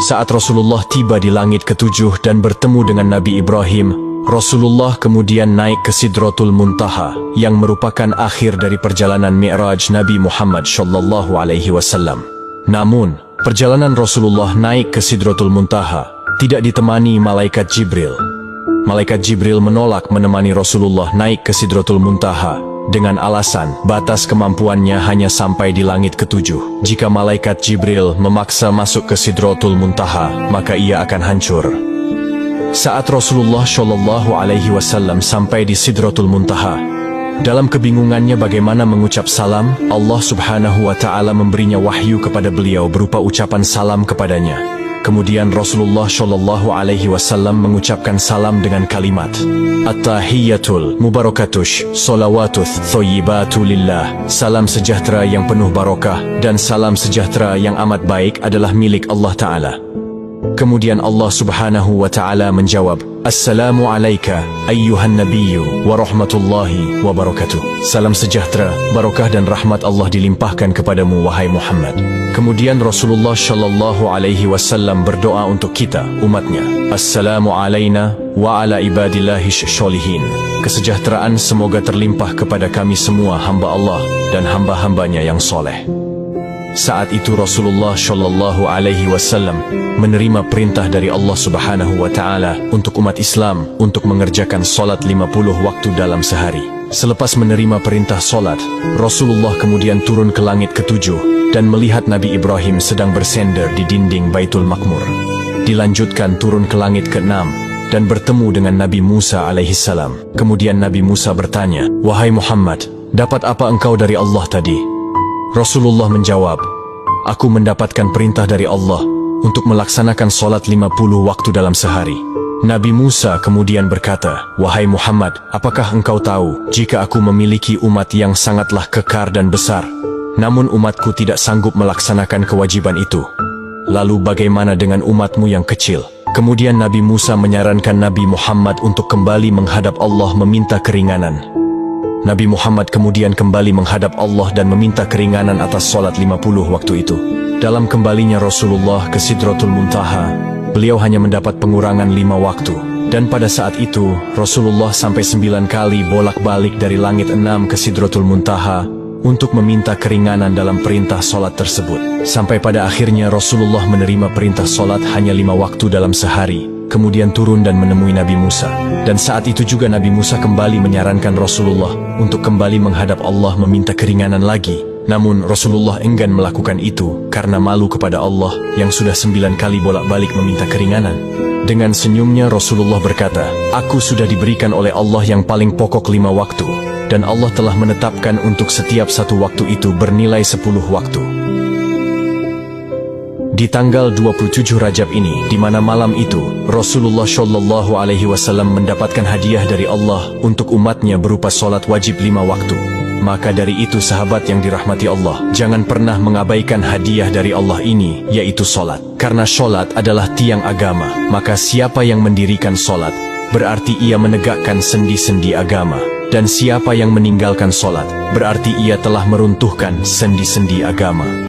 Saat Rasulullah tiba di langit ketujuh dan bertemu dengan Nabi Ibrahim, Rasulullah kemudian naik ke Sidratul Muntaha, yang merupakan akhir dari perjalanan Mi'raj Nabi Muhammad SAW. Namun, perjalanan Rasulullah naik ke Sidratul Muntaha tidak ditemani Malaikat Jibril. Malaikat Jibril menolak menemani Rasulullah naik ke Sidratul Muntaha dengan alasan batas kemampuannya hanya sampai di langit ketujuh. Jika Malaikat Jibril memaksa masuk ke Sidratul Muntaha, maka ia akan hancur. Saat Rasulullah SAW sampai di Sidratul Muntaha, dalam kebingungannya bagaimana mengucap salam, Allah Subhanahu wa Ta'ala memberinya wahyu kepada beliau berupa ucapan salam kepadanya. Kemudian Rasulullah SAW mengucapkan salam dengan kalimat At-tahiyyatul mubarakatush solawatuth thoyibatu lillah. Salam sejahtera yang penuh barokah dan salam sejahtera yang amat baik adalah milik Allah Ta'ala. Kemudian Allah Subhanahu wa Ta'ala menjawab, Assalamu alayka ayyuhan nabiyyu wa rahmatullahi wa barakatuh. Salam sejahtera, barakah dan rahmat Allah dilimpahkan kepadamu wahai Muhammad. Kemudian Rasulullah SAW berdoa untuk kita, umatnya. Assalamu alayna wa ala ibadillahi sholihin. Kesejahteraan semoga terlimpah kepada kami semua hamba Allah dan hamba-hambanya yang soleh. Saat itu Rasulullah SAW menerima perintah dari Allah Subhanahu wa Ta'ala untuk umat Islam untuk mengerjakan solat 50 waktu dalam sehari. Selepas menerima perintah solat, Rasulullah kemudian turun ke langit ketujuh dan melihat Nabi Ibrahim sedang bersender di dinding Baitul Maqmur. Dilanjutkan turun ke langit ke-6 dan bertemu dengan Nabi Musa alaihissalam. Kemudian Nabi Musa bertanya, Wahai Muhammad, dapat apa engkau dari Allah tadi? Rasulullah menjawab, Aku mendapatkan perintah dari Allah untuk melaksanakan solat 50 waktu dalam sehari. Nabi Musa kemudian berkata, Wahai Muhammad, apakah engkau tahu jika aku memiliki umat yang sangatlah kekar dan besar, namun umatku tidak sanggup melaksanakan kewajiban itu? Lalu bagaimana dengan umatmu yang kecil? Kemudian Nabi Musa menyarankan Nabi Muhammad untuk kembali menghadap Allah meminta keringanan. Nabi Muhammad kemudian kembali menghadap Allah dan meminta keringanan atas solat 50 waktu itu. Dalam kembalinya Rasulullah ke Sidratul Muntaha, beliau hanya mendapat pengurangan 5 waktu. Dan pada saat itu, Rasulullah sampai 9 kali bolak-balik dari langit 6 ke Sidratul Muntaha untuk meminta keringanan dalam perintah solat tersebut. Sampai pada akhirnya Rasulullah menerima perintah solat hanya 5 waktu dalam sehari. Kemudian turun dan menemui Nabi Musa. Dan saat itu juga Nabi Musa kembali menyarankan Rasulullah untuk kembali menghadap Allah meminta keringanan lagi. Namun Rasulullah enggan melakukan itu karena malu kepada Allah yang sudah 9 kali bolak-balik meminta keringanan. Dengan senyumnya Rasulullah berkata, Aku sudah diberikan oleh Allah yang paling pokok 5 waktu, dan Allah telah menetapkan untuk setiap satu waktu itu bernilai 10 waktu. Di tanggal 27 Rajab ini, di mana malam itu Rasulullah SAW mendapatkan hadiah dari Allah untuk umatnya berupa solat wajib 5 waktu. Maka dari itu sahabat yang dirahmati Allah, jangan pernah mengabaikan hadiah dari Allah ini, yaitu solat. Karena solat adalah tiang agama, maka siapa yang mendirikan solat, berarti ia menegakkan sendi-sendi agama. Dan siapa yang meninggalkan solat, berarti ia telah meruntuhkan sendi-sendi agama.